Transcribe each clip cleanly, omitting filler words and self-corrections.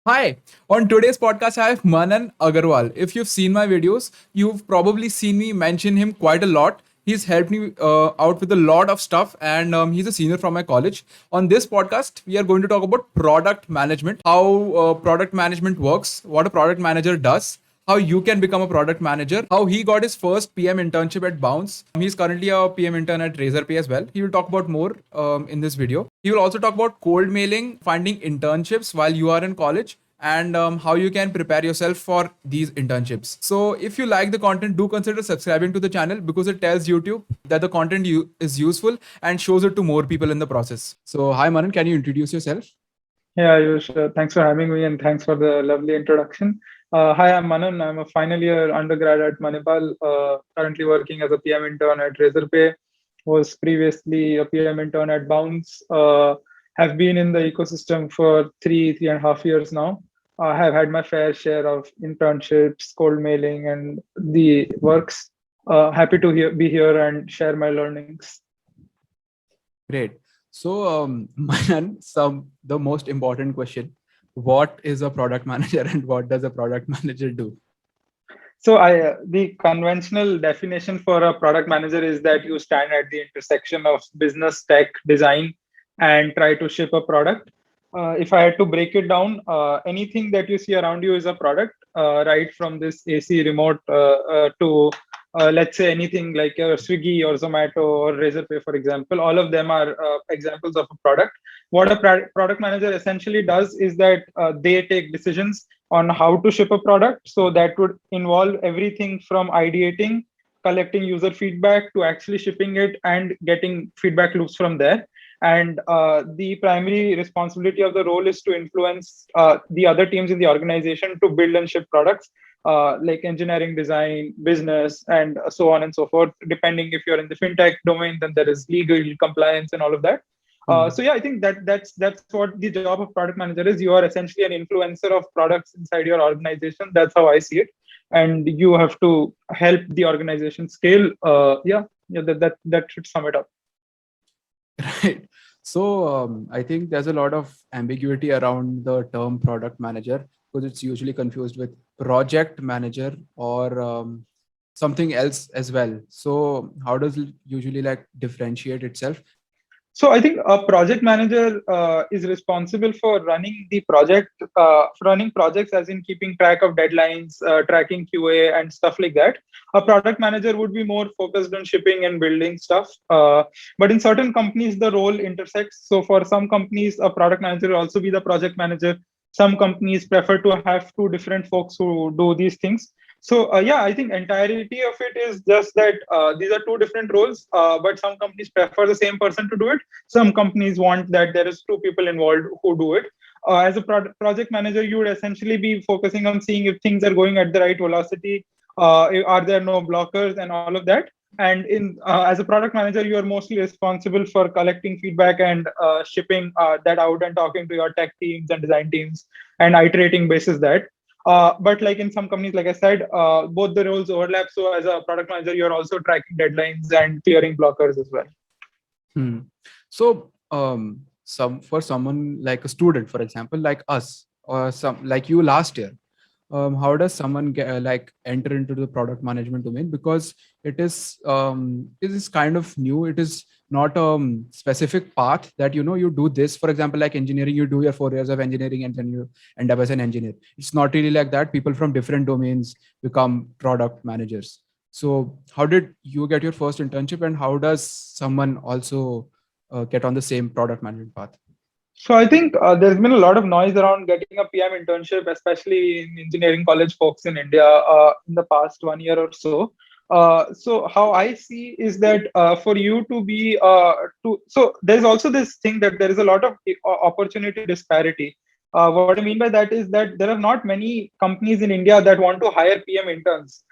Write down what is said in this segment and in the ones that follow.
Hi, on today's podcast, I have Manan Agarwal. If you've seen my videos, you've probably seen me mention him quite a lot. He's helped me out with a lot of stuff, and he's a senior from my college. On this podcast, we are going to talk about product management, how product management works, what a product manager does, how you can become a product manager, how he got his first PM internship at Bounce. He's currently a PM intern at Razorpay as well. He will talk about more in this video. He will also talk about cold mailing, finding internships while you are in college, and how you can prepare yourself for these internships. So if you like the content, do consider subscribing to the channel because it tells YouTube that the content is useful and shows it to more people in the process. So hi Manan, can you introduce yourself? Yeah, Ayush, thanks for having me and thanks for the lovely introduction. Hi, I'm Manan. I'm a final year undergrad at Manipal, currently working as a PM intern at Razorpay. Was previously a PM intern at Bounce. Have been in the ecosystem for 3.5 years now. I have had my fair share of internships, cold mailing, and the works. Happy to be here and share my learnings. Great. So Manan, the most important question: what is a product manager and what does a product manager do? So the conventional definition for a product manager is that you stand at the intersection of business, tech, design, and try to ship a product. If I had to break it down, anything that you see around you is a product, right from this AC remote to let's say anything like Swiggy or Zomato or Razorpay, for example. All of them are examples of a product. What a product manager essentially does is that they take decisions on how to ship a product. So that would involve everything from ideating, collecting user feedback to actually shipping it and getting feedback loops from there. And the primary responsibility of the role is to influence the other teams in the organization to build and ship products like engineering, design, business, and so on and so forth. Depending if you're in the fintech domain, then there is legal compliance and all of that. So yeah, I think that's what the job of product manager is. You are essentially an influencer of products inside your organization. That's how I see it, and you have to help the organization scale. Yeah, that should sum it up. Right. So I think there's a lot of ambiguity around the term product manager because it's usually confused with project manager or something else as well. So how does it usually like differentiate itself? So I think a project manager is responsible for running the project, running projects as in keeping track of deadlines, tracking QA and stuff like that. A product manager would be more focused on shipping and building stuff. But in certain companies, the role intersects. So for some companies, a product manager will also be the project manager. Some companies prefer to have two different folks who do these things. So yeah, I think entirety of it is just that these are two different roles, but some companies prefer the same person to do it. Some companies want that there is two people involved who do it. As a project manager, you would essentially be focusing on seeing if things are going at the right velocity, are there no blockers, and all of that. And in as a product manager, you are mostly responsible for collecting feedback and shipping that out and talking to your tech teams and design teams and iterating basis that. But like in some companies, like I said, both the roles overlap. So as a product manager, you're also tracking deadlines and clearing blockers as well. Hmm. So someone like a student, for example, like us or some like you last year, how does someone like enter into the product management domain? Because it is kind of new. It is not a specific path that you do this. For example, like engineering, you do your 4 years of engineering and then you end up as an engineer. It's not really like that. People from different domains become product managers. So how did you get your first internship, and how does someone also get on the same product management path? So I think there's been a lot of noise around getting a PM internship, especially in engineering college folks in India in the past 1 year or so. So how I see is that for you to be so there's also this thing that there is a lot of opportunity disparity. What I mean by that is that there are not many companies in India that want to hire PM interns.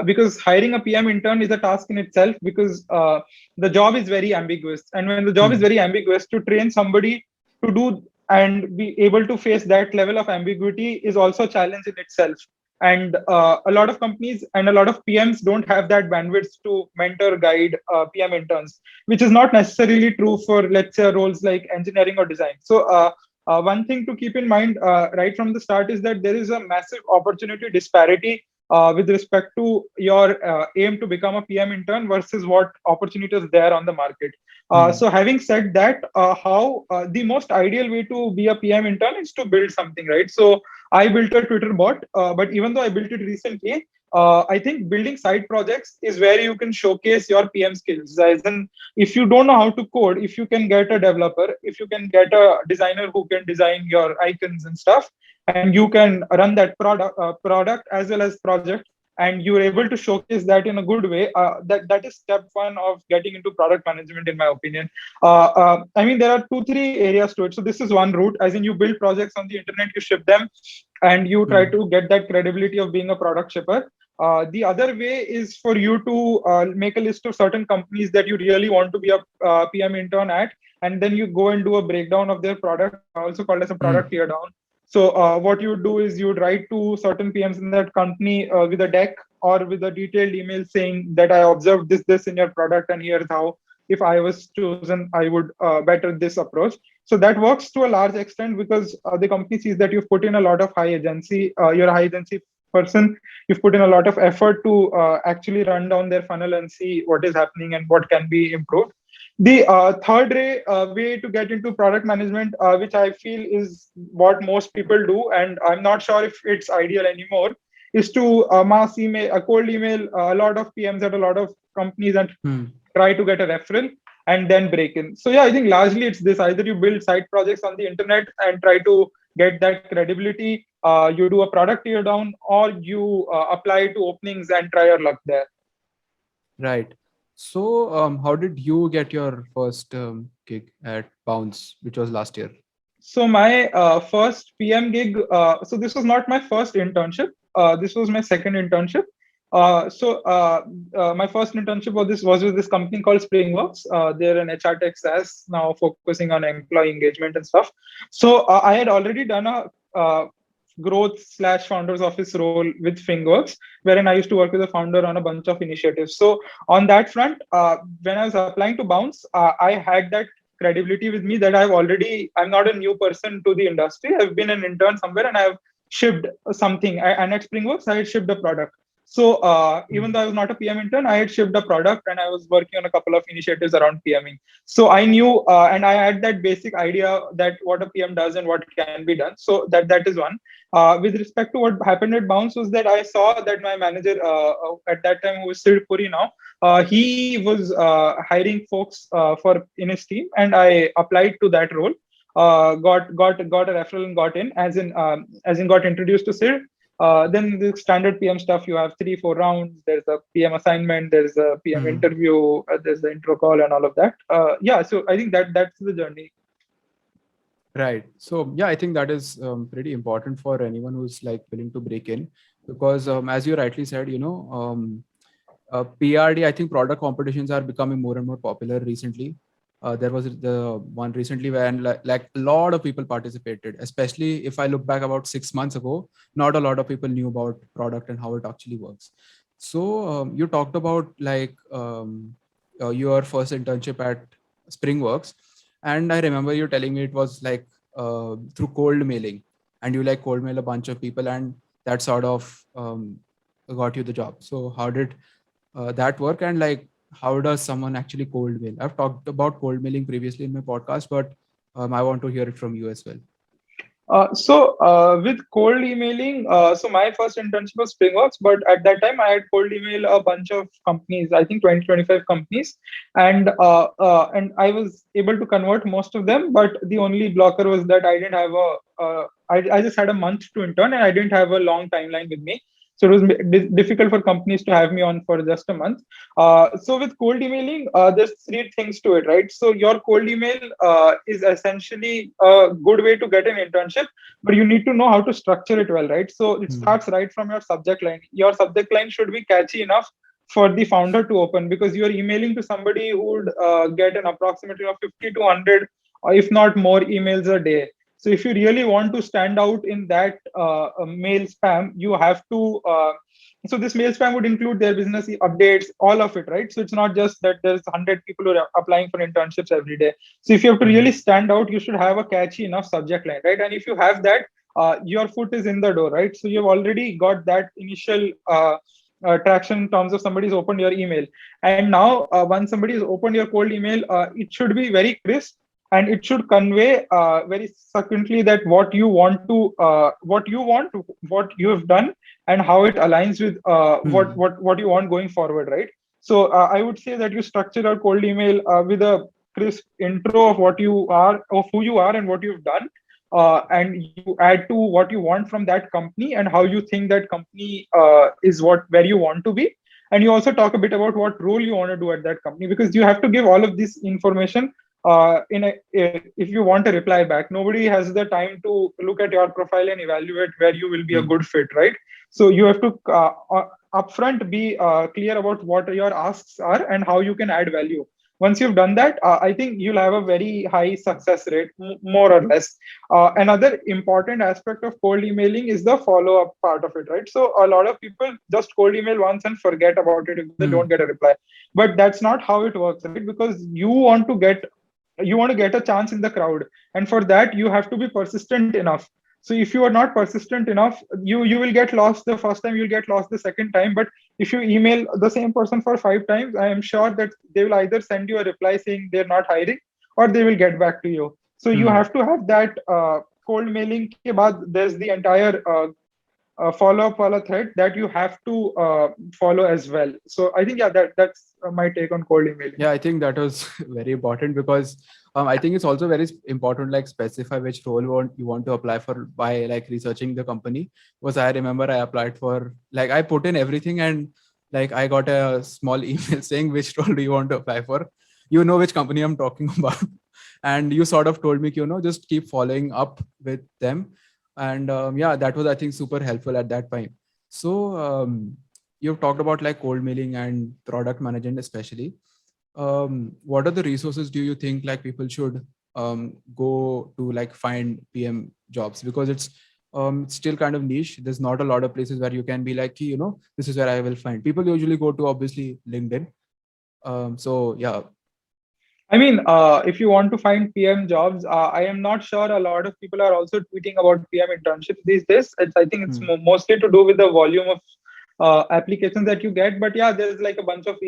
Because hiring a PM intern is a task in itself because the job is very ambiguous. And when the job is very ambiguous, to train somebody to do and be able to face that level of ambiguity is also a challenge in itself. And a lot of companies and a lot of PMs don't have that bandwidth to mentor, guide PM interns, which is not necessarily true for, let's say, roles like engineering or design. So one thing to keep in mind right from the start is that there is a massive opportunity disparity with respect to your aim to become a PM intern versus what opportunities there on the market. Hmm. So having said that, how the most ideal way to be a PM intern is to build something, right? So I built a Twitter bot, but even though I built it recently, I think building side projects is where you can showcase your PM skills. As in, if you don't know how to code, if you can get a developer, if you can get a designer who can design your icons and stuff, and you can run that product as well as project, and you're able to showcase that in a good way, that is step one of getting into product management, in my opinion. I mean, there are 2 3 areas to it. So this is one route, as in you build projects on the internet, you ship them, and you try Hmm. to get that credibility of being a product shipper. The other way is for you to make a list of certain companies that you really want to be a PM intern at, and then you go and do a breakdown of their product, also called as a product Hmm. tear down. So what you would do is you would write to certain PMs in that company with a deck or with a detailed email saying that I observed this in your product, and here's how. If I was chosen, I would better this approach. So that works to a large extent because the company sees that you've put in a lot of high agency. You're a high agency person. You've put in a lot of effort to actually run down their funnel and see what is happening and what can be improved. The way to get into product management, which I feel is what most people do, and I'm not sure if it's ideal anymore, is to mass email, a cold email a lot of PMs at a lot of companies and Hmm. try to get a referral and then break in. So yeah, I think largely it's this: either you build side projects on the internet and try to get that credibility, you do a product tear down, or you apply to openings and try your luck there. Right. So, how did you get your first gig at Bounce, which was last year? So my first PM gig. So this was not my first internship. This was my second internship. My first internship was with this company called Springworks. They're an HR tech SaaS now focusing on employee engagement and stuff. So I had already done a growth slash founders office role with Springworks, wherein I used to work with the founder on a bunch of initiatives. So on that front, when I was applying to Bounce, I had that credibility with me that I'm not a new person to the industry. I've been an intern somewhere and I've shipped something. And at Springworks, I had shipped a product. So even Hmm. though I was not a PM intern, I had shipped a product and I was working on a couple of initiatives around PMing. So I knew, and I had that basic idea that what a PM does and what can be done. So that is one. With respect to what happened at Bounce was that I saw that my manager at that time, who was Sid Puri now, he was hiring folks for in his team, and I applied to that role. Got a referral and got in, as in got introduced to Sid. Then the standard PM stuff, you have 3 4 rounds. There's a PM assignment, there's a PM Hmm. interview, there's the intro call and all of that. Yeah, so I think that's the journey. Right. So yeah, I think that is pretty important for anyone who's like willing to break in, because as you rightly said, PRD, I think product competitions are becoming more and more popular recently. There was the one recently when like a lot of people participated, especially if I look back about 6 months ago, not a lot of people knew about product and how it actually works. So you talked about like your first internship at Springworks, and I remember you telling me it was like through cold mailing, and you like cold mail a bunch of people, and that sort of got you the job. So how did that work, and like how does someone actually cold mail? I've talked about cold mailing previously in my podcast, but I want to hear it from you as well. With cold emailing, so my first internship was Springworks, but at that time I had cold email a bunch of companies, I think 20 25 companies, and I was able to convert most of them. But the only blocker was that I didn't have I just had a month to intern, and I didn't have a long timeline with me. So it was difficult for companies to have me on for just a month. So with cold emailing, there's 3 things to it, right? So your cold email is essentially a good way to get an internship, but you need to know how to structure it well, right? So it Hmm. starts right from your subject line. Your subject line should be catchy enough for the founder to open, because you're emailing to somebody who would get an approximately of 50 to 100, or if not more, emails a day. So if you really want to stand out in that mail spam, you have to. So this mail spam would include their business updates, all of it, right? So it's not just that there's 100 people who are applying for internships every day. So if you have to really Mhm. stand out, you should have a catchy enough subject line, right? And if you have that, your foot is in the door, right? So you've already got that initial traction in terms of somebody's opened your email. And now, once somebody has opened your cold email, it should be very crisp, and it should convey very succinctly that what you want, what you have done, and how it aligns with Hmm. what you want going forward, right? So I would say that you structure a cold email with a crisp intro of what you are, of who you are, and what you've done, and you add to what you want from that company and how you think that company is what where you want to be. And you also talk a bit about what role you want to do at that company, because you have to give all of this information if you want a reply back. Nobody has the time to look at your profile and evaluate where you will be a Hmm. good fit, right? So you have to upfront be clear about what your asks are and how you can add value. Once you've done that, I think you'll have a very high success rate, more or less. Another important aspect of cold emailing is the follow up part of it, right? So a lot of people just cold email once and forget about it if they don't Hmm. get a reply. But that's not how it works, right? Because you want to get a chance in the crowd, and for that you have to be persistent enough. So if you are not persistent enough, you will get lost the first time, you'll get lost the second time. But if you email the same person for 5 times, I am sure that they will either send you a reply saying they're not hiring, or they will get back to you. So you Hmm. have to have that cold mailing ke baad, there's the entire follow up wala thread that you have to follow as well. So I think, yeah, that's my take on cold emailing. Yeah, I think that was very important because I think it's also very important like specify which role you want to apply for by like researching the company. Because I remember I applied for like I put in everything and like I got a small email saying which role do you want to apply for. You know which company I'm talking about, and you sort of told me just keep following up with them, and yeah, that was I think super helpful at that time. So you've talked about like cold mailing and product management especially. What are the resources do you think like people should go to like find PM jobs, because it's still kind of niche. There's not a lot of places where you can be like, this is where I will find. People usually go to obviously LinkedIn. So yeah. I mean, if you want to find PM jobs, I am not sure a lot of people are also tweeting about PM internships these days. I think it's Hmm. mostly to do with the volume of applications that you get. But yeah, there's like a bunch of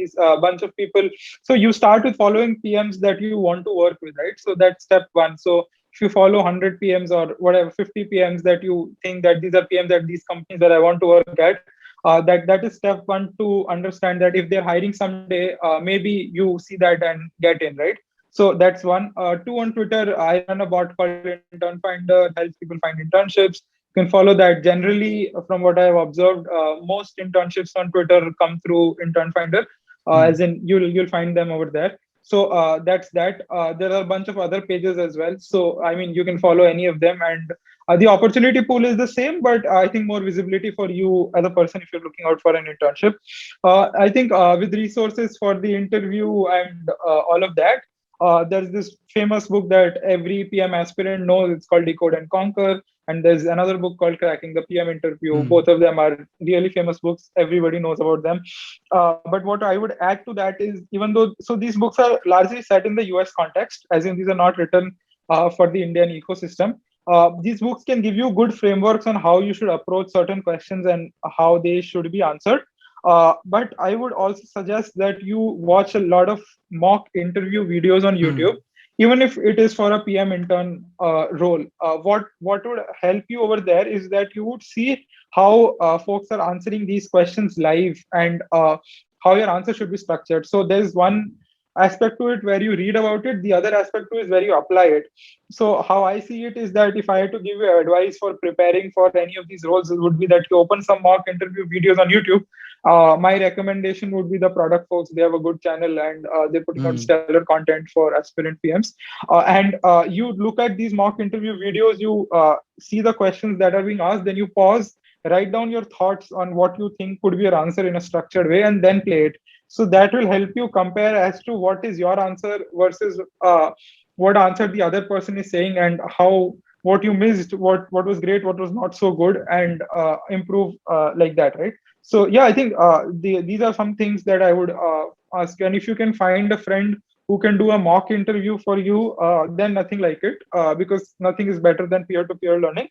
people. So you start with following PMs that you want to work with, right? So that's step one. So if you follow 100 PMs or whatever, 50 PMs that you think that these are PMs at these companies that I want to work at, that is step one to understand that if they're hiring someday, maybe you see that and get in, right? So that's one. Two, on Twitter, I run a bot called Intern Finder, helps people find internships. You can follow that. Generally, from what I have observed, most internships on Twitter come through Intern Finder, as Hmm. in you'll find them over there. So that's that. There are a bunch of other pages as well. So I mean, you can follow any of them, and the opportunity pool is the same, but I think more visibility for you as a person if you're looking out for an internship. I think with resources for the interview and all of that, there's this famous book that every PM aspirant knows. It's called Decode and Conquer. And there's another book called Cracking the PM Interview. Hmm. Both of them are really famous books. Everybody knows about them. But what I would add to that is, even though, so these books are largely set in the US context, as in these are not written for the Indian ecosystem. These books can give you good frameworks on how you should approach certain questions and how they should be answered. But I would also suggest that you watch a lot of mock interview videos on Hmm. YouTube, even if it is for a PM intern role. What would help you over there is that you would see how folks are answering these questions live, and how your answer should be structured. So there's one aspect to it where you read about it. The other aspect to it is where you apply it. So how I see it is that if I had to give you advice for preparing for any of these roles, it would be that you open some mock interview videos on YouTube. My recommendation would be the product folks. They have a good channel, and they're putting out Hmm. stellar content for aspirant PMs. And you look at these mock interview videos, you see the questions that are being asked, then you pause, write down your thoughts on what you think could be your answer in a structured way, and then play it. So that will help you compare as to what is your answer versus what answer the other person is saying, and how what you missed, what was great, what was not so good, and improve like that, right? So yeah, I think these are some things that I would ask. And if you can find a friend who can do a mock interview for you, then nothing like it, because nothing is better than peer-to-peer learning.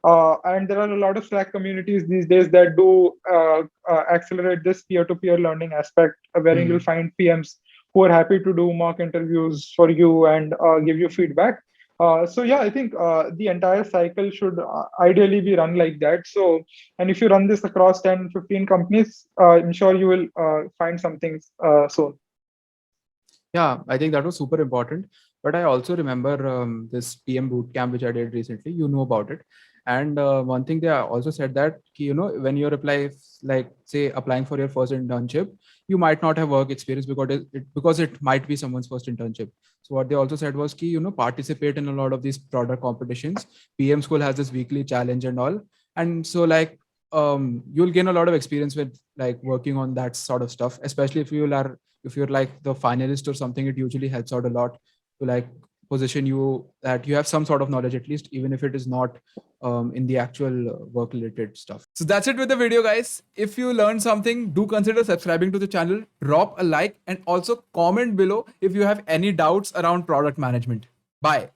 And there are a lot of Slack communities these days that do accelerate this peer-to-peer learning aspect, wherein you'll Hmm. find PMs who are happy to do mock interviews for you and give you feedback. So yeah, I think the entire cycle should ideally be run like that. So, and if you run this across 10, 15 companies, I'm sure you will find something soon. Yeah, I think that was super important. But I also remember this PM boot camp which I did recently. You know about it. And one thing they also said that when you apply, like say applying for your first internship, you might not have work experience because it might be someone's first internship. So what they also said was participate in a lot of these product competitions. PM school has this weekly challenge and all, and so like you'll gain a lot of experience with like working on that sort of stuff, especially if you're like the finalist or something. It usually helps out a lot to like position you that you have some sort of knowledge, at least even if it is not in the actual work related stuff. So that's it with the video, guys. If you learned something, do consider subscribing to the channel, drop a like, and also comment below if you have any doubts around product management. Bye.